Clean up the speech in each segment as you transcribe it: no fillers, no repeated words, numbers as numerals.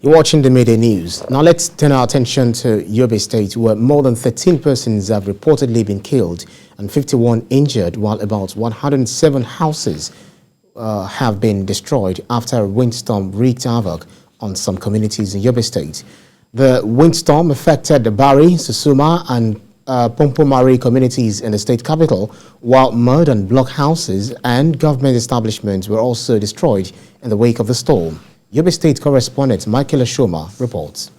You're watching the Media News. Now let's turn our attention to Yobe State, where more than 13 persons have reportedly been killed and 51 injured, while about 107 houses have been destroyed after a windstorm wreaked havoc on some communities in Yobe State. The windstorm affected the Bari, Susuma and Pompomari communities in the state capital, while modern block houses and government establishments were also destroyed in the wake of the storm. Yobe State correspondent Michael Ashoma reports.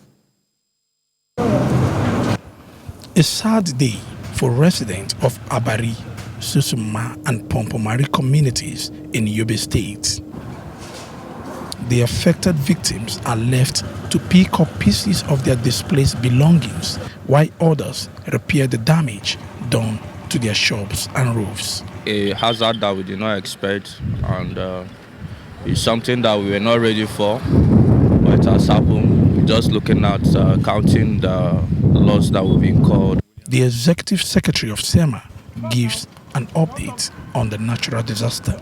A sad day for residents of Abari, Susuma and Pompomari communities in Yobe State. The affected victims are left to pick up pieces of their displaced belongings, while others repair the damage done to their shops and roofs. A hazard that we did not expect, and it's something that we were not ready for, but it has happened. We're just looking at counting the loss that we've incurred. The Executive Secretary of SEMA gives an update on the natural disaster.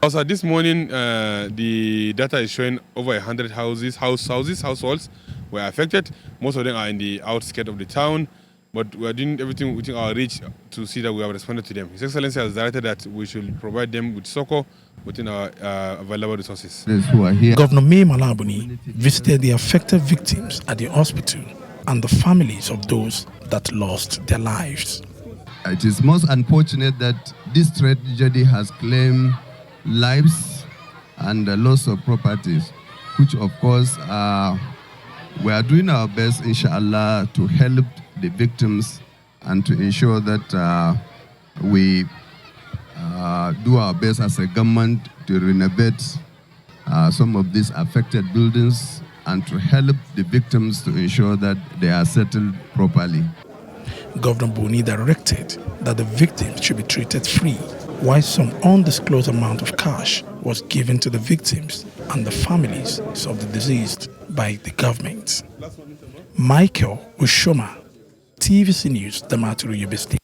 Also, this morning, the data is showing over 100 households were affected. Most of them are in the outskirts of the town, but we are doing everything within our reach to see that we have responded to them. His Excellency has directed that we should provide them with succor within our available resources. Governor GOV.BUNI visited the affected victims at the hospital and the families of those that lost their lives. It is most unfortunate that this tragedy has claimed lives and the loss of properties, which of course we are doing our best, inshallah, to help the victims and to ensure that we do our best as a government to renovate some of these affected buildings and to help the victims to ensure that they are settled properly. Governor GOV.BUNI directed that the victims should be treated free, while some undisclosed amount of cash was given to the victims and the families of the deceased by the government. Michael Ashoma, TVC News, Damaturu, Yobe State.